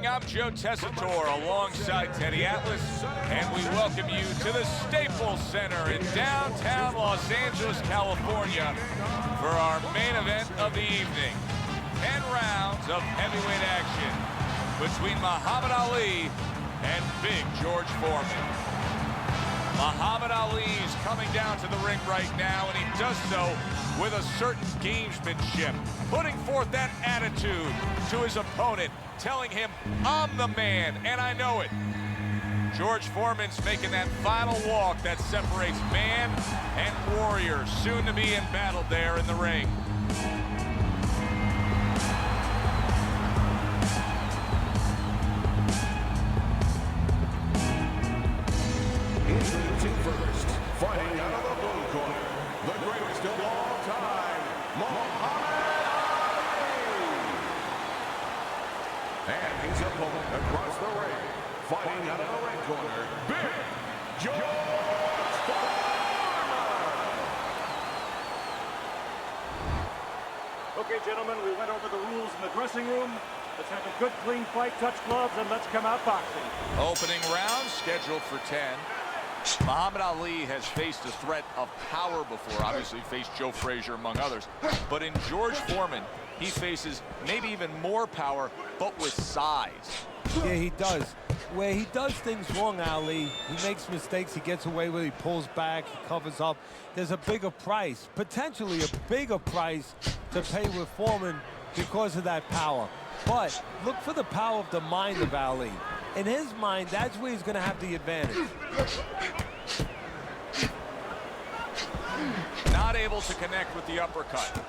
morning. I'm Joe Tessitore alongside Teddy Atlas, and we welcome you to the Staples Center in downtown Los Angeles, California for our main event of the evening. 10 rounds of heavyweight action between Muhammad Ali and Big George Foreman. Muhammad Ali is coming down to the ring right now, and he does so with a certain gamesmanship, putting forth that attitude to his opponent, telling him, I'm the man, and I know it. George Foreman's making that final walk that separates man and warrior, soon to be embattled there in the ring. Introducing first, fighting out of the blue corner, the greatest of all time, Muhammad Ali. And his opponent across the ring, fighting out of the red corner, Big George Foreman. Okay, gentlemen, we went over the rules in the dressing room. Let's have a good, clean fight, touch gloves, and let's come out boxing. Opening round scheduled for 10. Muhammad Ali has faced a threat of power before, obviously faced Joe Frazier among others. But in George Foreman, he faces maybe even more power, but with size. Yeah, he does. Where he does things wrong, Ali, he makes mistakes, he gets away with it, he pulls back, he covers up. There's a bigger price, potentially a bigger price to pay with Foreman because of that power. But look for the power of the mind of Ali. In his mind, that's where he's going to have the advantage. Not able to connect with the uppercut.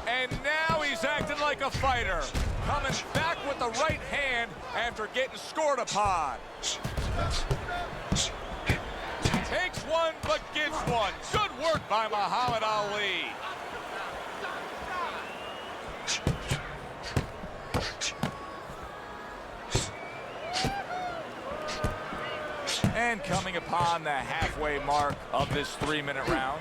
And now he's acting like a fighter. Coming back with the right hand after getting scored upon. Takes one, but gives one. Good work by Muhammad Ali. And coming upon the halfway mark of this 3-minute round.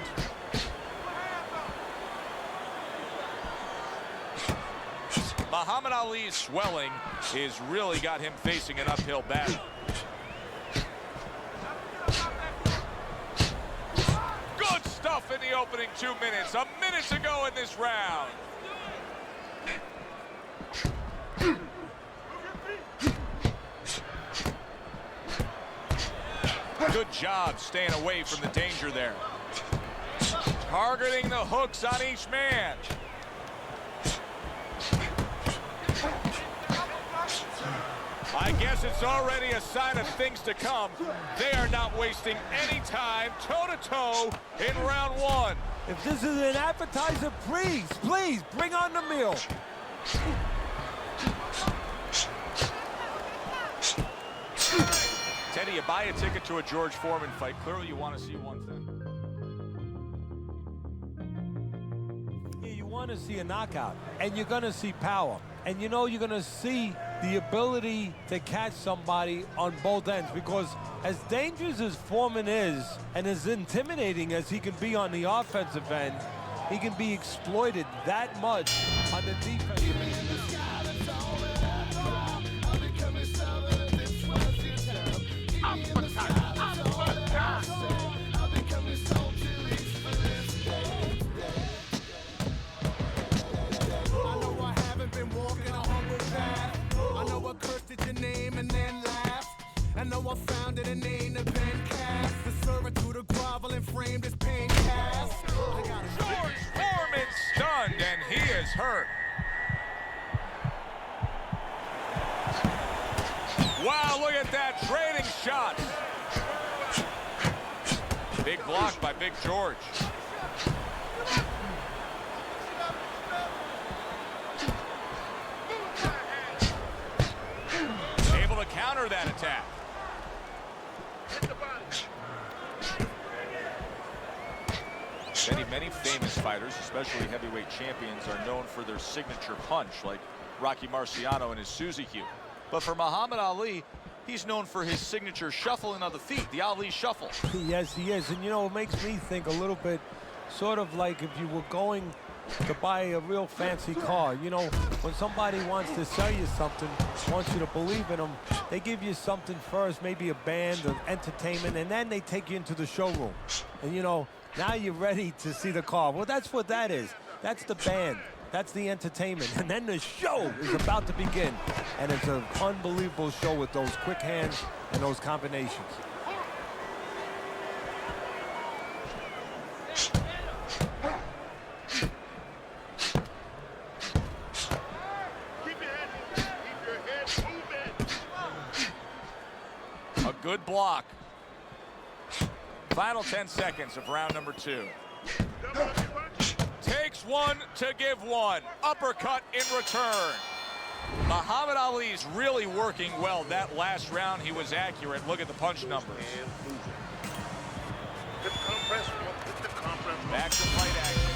Muhammad Ali's swelling has really got him facing an uphill battle. Good stuff in the opening 2 minutes. A minute to go in this round. Good job staying away from the danger there. Targeting the hooks on each man. I guess it's already a sign of things to come. They are not wasting any time toe-to-toe in round one. If this is an appetizer, please, bring on the meal. Teddy, you buy a ticket to a George Foreman fight. Clearly you want to see one thing. Yeah, you want to see a knockout, and you're going to see power. And you know you're going to see the ability to catch somebody on both ends, because as dangerous as Foreman is and as intimidating as he can be on the offensive end, he can be exploited that much on the defensive end. I know I found it and ain't a pen cast. The servitude of grovel and framed as pain cast. George Foreman stunned, and he is hurt. Wow, look at that, trading shots. Big block by Big George. Able to counter that attack. Many famous fighters, especially heavyweight champions, are known for their signature punch, like Rocky Marciano and his Suzy Q. But for Muhammad Ali, he's known for his signature shuffling of the feet, the Ali shuffle. Yes, he is. And, you know, it makes me think a little bit sort of like if you were going to buy a real fancy car. You know, when somebody wants to sell you something, wants you to believe in them, they give you something first, maybe a band or entertainment, and then they take you into the showroom. And you know, now you're ready to see the car. Well, that's what that is. That's the band. That's the entertainment. And then the show is about to begin. And it's an unbelievable show with those quick hands and those combinations. A good block. Final 10 seconds of round number 2. Takes one to give one. Uppercut in return. Muhammad Ali's really working well. That last round, he was accurate. Look at the punch numbers. Back to fight action.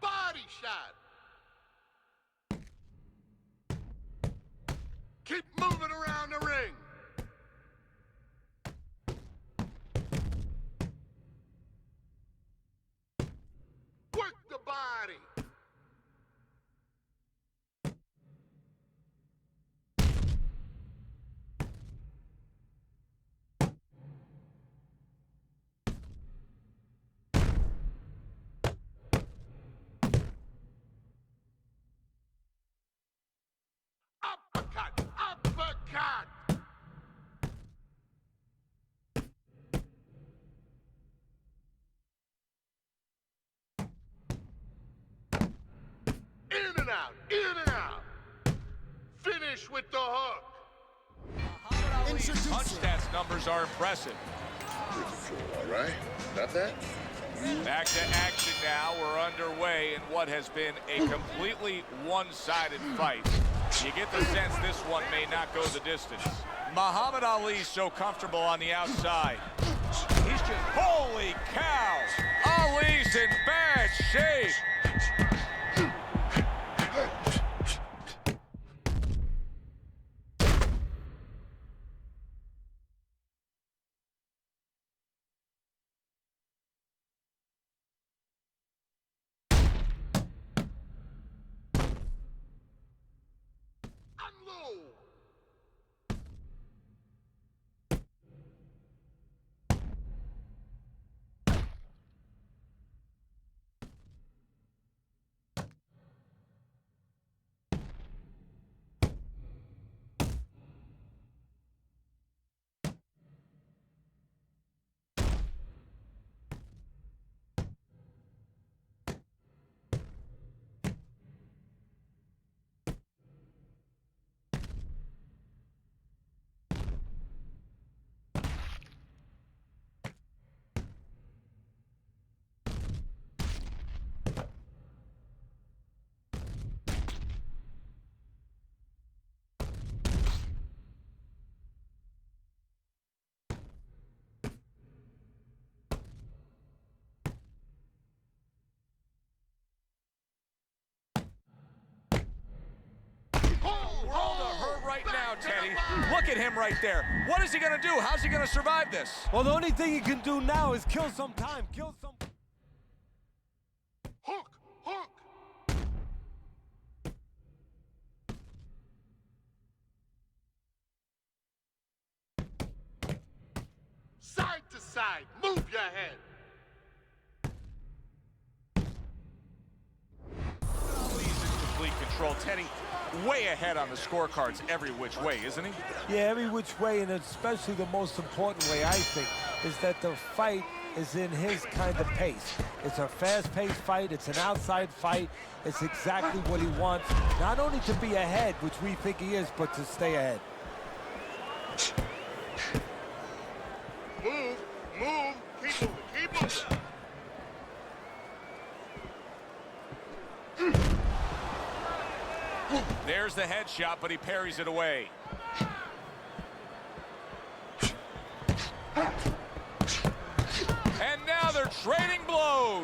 Body shot. Keep moving around the ring. Work the body. Uppercut! Uppercut! In and out! In and out! Finish with the hook! Muhammad Ali's punch stats numbers are impressive. All right, got that? Back to action now. We're underway in what has been a completely one-sided fight. You get the sense this one may not go the distance. Muhammad Ali's so comfortable on the outside. He's just, holy cow! Ali's in bad shape. Unload! Right now, Teddy. Look at him right there. What is he going to do? How's he going to survive this? Well, the only thing he can do now is kill some time. Kill some... Hook! Hook! side. Move your head. He's in complete control. Teddy, way ahead on the scorecards every which way, isn't he? Yeah, every which way, and especially the most important way, I think, is that the fight is in his kind of pace. It's a fast-paced fight. It's an outside fight. It's exactly what he wants, not only to be ahead, which we think he is, but to stay ahead. Move, move, keep moving, keep moving. There's the headshot, but he parries it away. And now they're trading blows.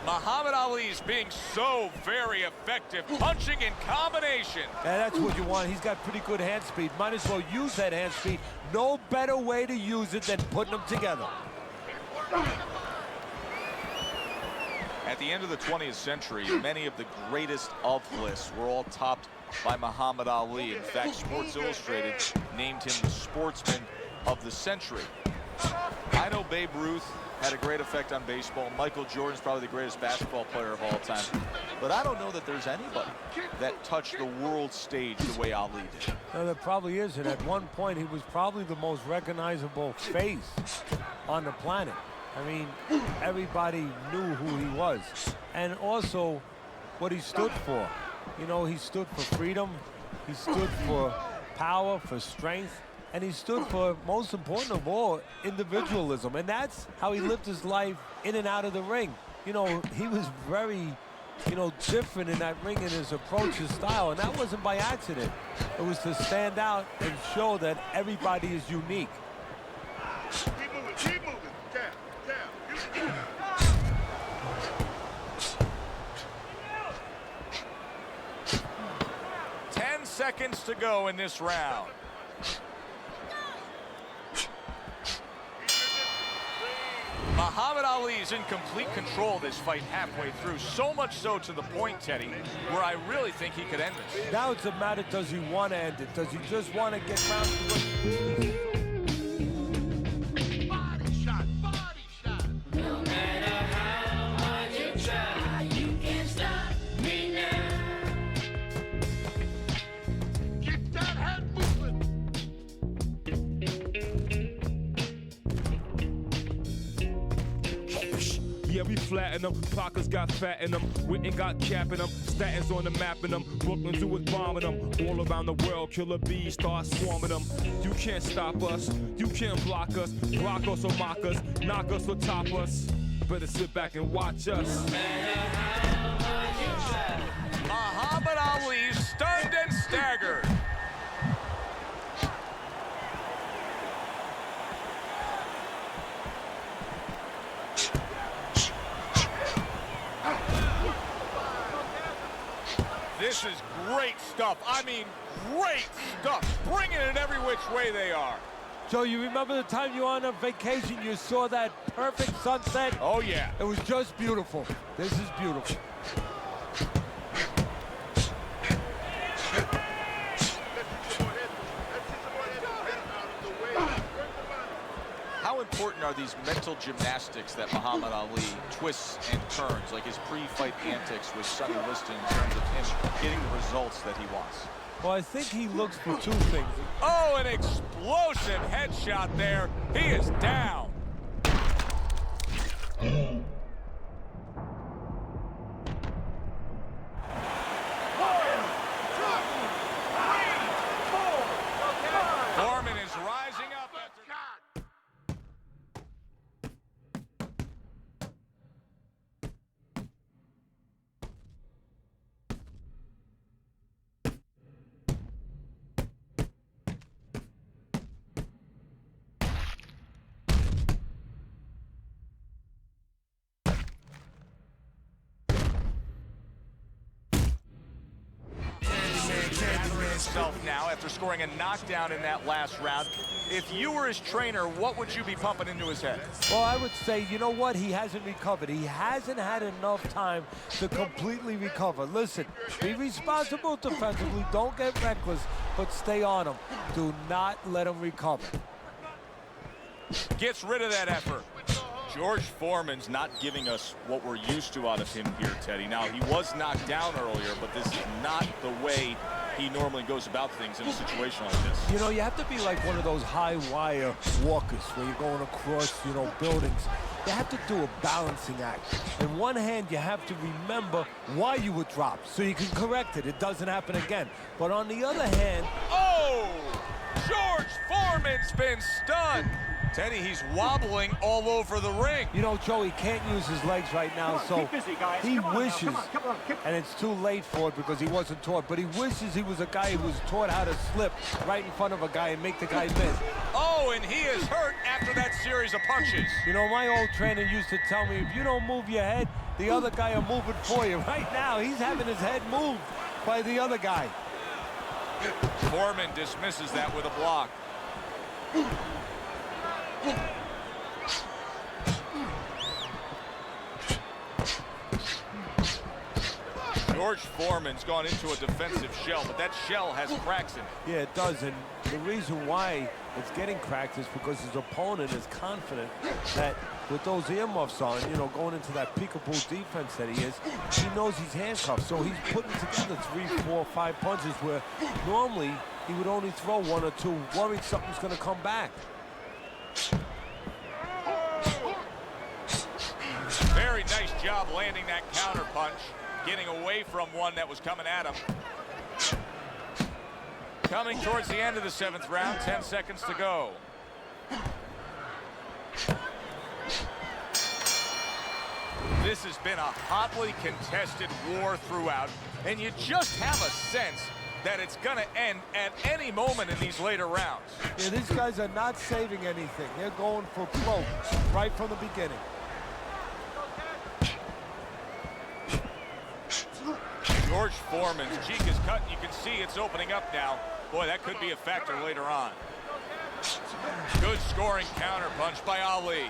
Muhammad Ali's being so very effective, punching in combination. And that's what you want. He's got pretty good hand speed. Might as well use that hand speed. No better way to use it than putting them together. At the end of the 20th century, many of the greatest of lists were all topped by Muhammad Ali. In fact, Sports Illustrated named him the sportsman of the century. I know Babe Ruth had a great effect on baseball. Michael Jordan's probably the greatest basketball player of all time. But I don't know that there's anybody that touched the world stage the way Ali did. No, there probably isn't. At one point, he was probably the most recognizable face on the planet. I mean, everybody knew who he was. And also, what he stood for. You know, he stood for freedom. He stood for power, for strength. And he stood for, most important of all, individualism. And that's how he lived his life in and out of the ring. You know, he was very, different in that ring in his approach, his style. And that wasn't by accident. It was to stand out and show that everybody is unique. Keep moving, keep moving. Down. 10 seconds to go in this round. Muhammad Ali's in complete control of this fight halfway through. So much so to the point, Teddy, where I really think he could end this. Now it's a matter, does he want to end it? Does he just want to get round to it? Body shot, body shot. No matter how hard you try, you can't stop me now. Keep that head moving. Yeah, we flatten them. Pockets got fat in them. Witten got cap in them. Statins on the map in them. Brooklyn Zoo is bombing them. All around the world, killer bees start swarming them. You can't stop us. You can't block us. Block us or mock us. Knock us or top us. Better sit back and watch us. Muhammad Ali stunned and staggered. This is great stuff. I mean, great stuff. Bringing it every which way they are. Joe, you remember the time you were on a vacation, you saw that perfect sunset? Oh, yeah. It was just beautiful. This is beautiful. How important are these mental gymnastics that Muhammad Ali twists and turns, like his pre-fight antics with Sonny Liston in terms of him getting the results that he wants? Well, I think he looks for two things. Oh, an explosive headshot there. He is down. Foreman is rising up after... himself now after scoring a knockdown in that last round. If you were his trainer, what would you be pumping into his head? Well, I would say, you know what? He hasn't recovered. He hasn't had enough time to completely recover. Listen, be responsible defensively. Don't get reckless, but stay on him. Do not let him recover. Gets rid of that effort. George Foreman's not giving us what we're used to out of him here, Teddy. Now, he was knocked down earlier, but this is not the way he normally goes about things in a situation like this. You know, you have to be like one of those high wire walkers where you're going across, you know, buildings. You have to do a balancing act. In one hand, you have to remember why you were dropped so you can correct it. It doesn't happen again. But on the other hand... Oh! George Foreman's been stunned. Teddy, he's wobbling all over the ring. You know, Joe, he can't use his legs right now, so keep busy, guys. he Come on now. wishes, Come on, and it's too late for it because he wasn't taught, but he wishes he was a guy who was taught how to slip right in front of a guy and make the guy miss. Oh, and he is hurt after that series of punches. You know, my old trainer used to tell me, if you don't move your head, the other guy will move it for you. Right now, he's having his head moved by the other guy. Foreman dismisses that with a block. George Foreman's gone into a defensive shell, but that shell has cracks in it. Yeah, it does, and the reason why it's getting cracked is because his opponent is confident that with those earmuffs on, you know, going into that peekaboo defense that he is, he knows he's handcuffed, so he's putting together 3, 4, 5 punches where normally he would only throw 1 or 2, worried something's going to come back. Very nice job landing that counter punch, getting away from one that was coming at him. Coming towards the end of the 7th round, 10 seconds to go. This has been a hotly contested war throughout, and you just have a sense that it's going to end at any moment in these later rounds. Yeah, these guys are not saving anything. They're going for broke right from the beginning. George Foreman's cheek is cut, and you can see it's opening up now. Boy, that could be a factor later on. Good scoring counter punch by Ali.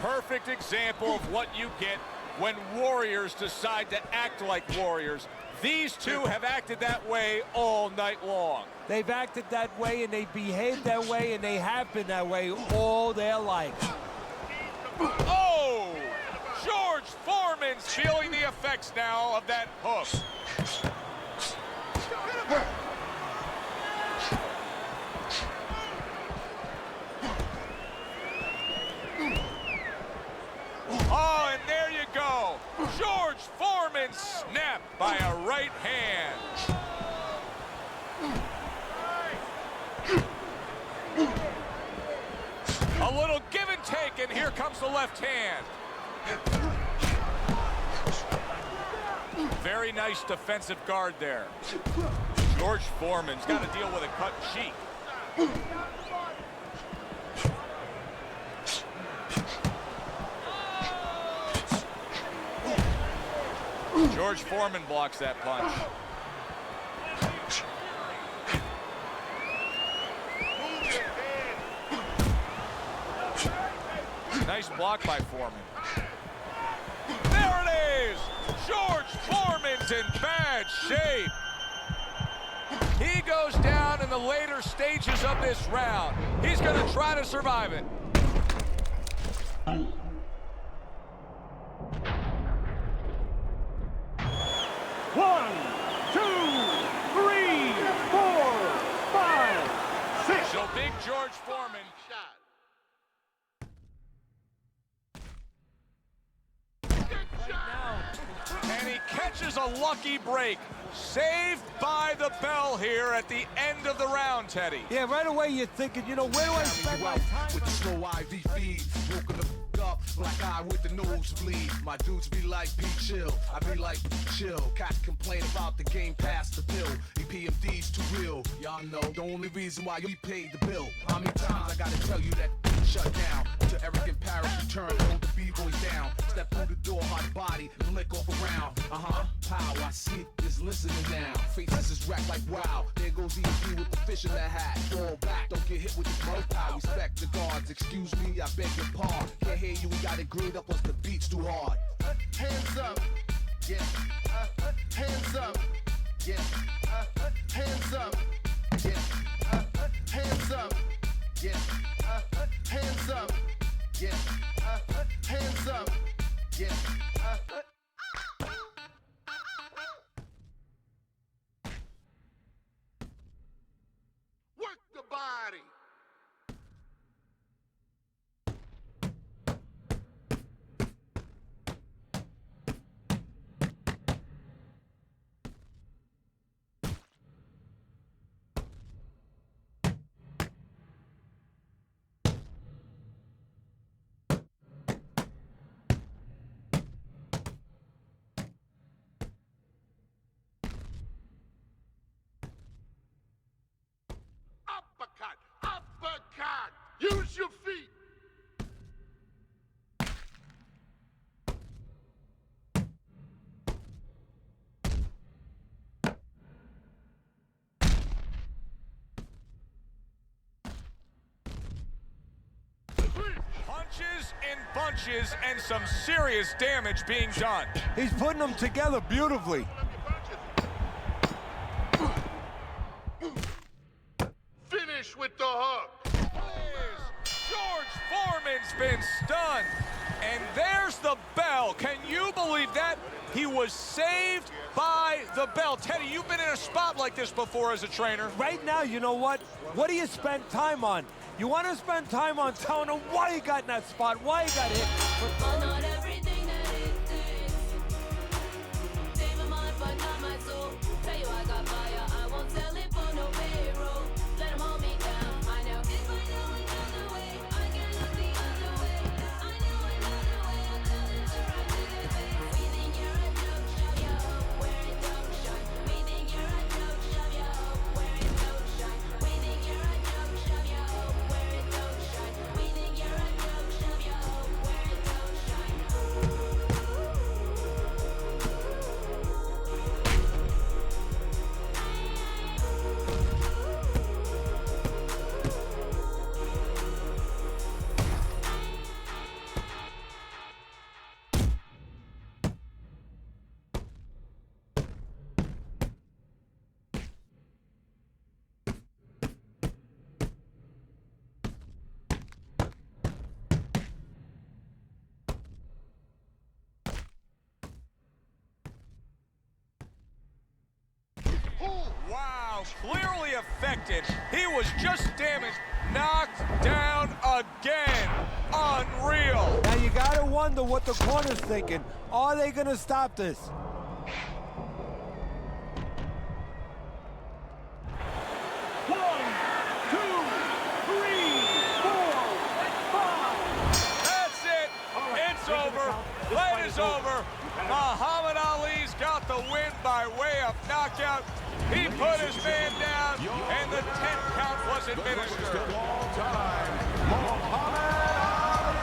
Perfect example of what you get when warriors decide to act like warriors. These two have acted that way all night long. They've acted that way, and they behaved that way, and they have been that way all their life. Oh! George Foreman's feeling the effects now of that hook. Oh, and there you go. George Foreman snapped by a right hand. A little give and take, and here comes the left hand. Very nice defensive guard there. George Foreman's got to deal with a cut cheek. George Foreman blocks that punch. Nice block by Foreman. There it is! George Foreman's in bad shape. He goes down in the later stages of this round. He's going to try to survive it. One, 2, 3, 4, 5, 6. So big George Foreman. And he catches a lucky break. Saved by the bell here at the end of the round, Teddy. Yeah, right away you're thinking, you know, where do I spend my time? With the slow IV feed, woken the up, black eye with the nosebleed. My dudes be like, be chill. I be like, chill. Cat complain about the game past the bill. EPMD's too real. Y'all know the only reason why we paid the bill. How many times I gotta tell you that shut down? To arrogant Paris return, hold the B-boys down. Step through the door, hot body, and lick off around. Pow, I see is listening now. Faces is racked like wow. There goes EMP with the fish in the hat. Fall back, don't get hit with the mouth pow. Respect the guards, excuse me, I beg your pardon. Can't hear you, we got it glued up, plus the beat's too hard. Hands up, yeah. Hands up, yeah. Hands up, yeah. Hands up, Yeah, hands up. Yeah, hands up. Yeah, Work the body. Uppercut! Uppercut! Use your feet! Punches in bunches and some serious damage being done. He's putting them together beautifully. Finish with the hook. George Foreman's been stunned. And there's the bell. Can you believe that? He was saved by the bell. Teddy, you've been in a spot like this before as a trainer. Right now, you know what? What do you spend time on? You want to spend time on telling him why he got in that spot, why he got hit. But not everything that it takes. Save my mind, but not my soul. Tell you I got fire, I won't sell it for no payroll. Let him hold me down. I know if I know another way, I can look the other way. I know another way, I'll tell it to right to their face. We think you're a joke, shove your hook where it don't shine. We think you're a joke, shove your hook where it don't shine. We think you're a joke, shove your hook where it don't shine. We think you're a joke, shove your hook where it don't shine. Wow, clearly affected. He was just damaged, knocked down again. Unreal. Now you gotta wonder what the corner's thinking. Are they gonna stop this? One, two, three, four, five. That's it. It's over. Fight is over. Muhammad Ali's got the win by way of knockout. He put his man down, and the 10 count was administered. Of all time, Muhammad Ali.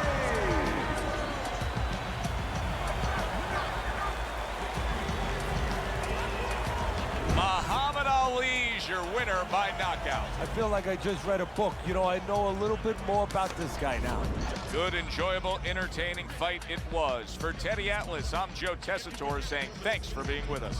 Muhammad Ali's your winner by knockout. I feel like I just read a book. You know, I know a little bit more about this guy now. Good, enjoyable, entertaining fight it was. For Teddy Atlas, I'm Joe Tessitore saying thanks for being with us.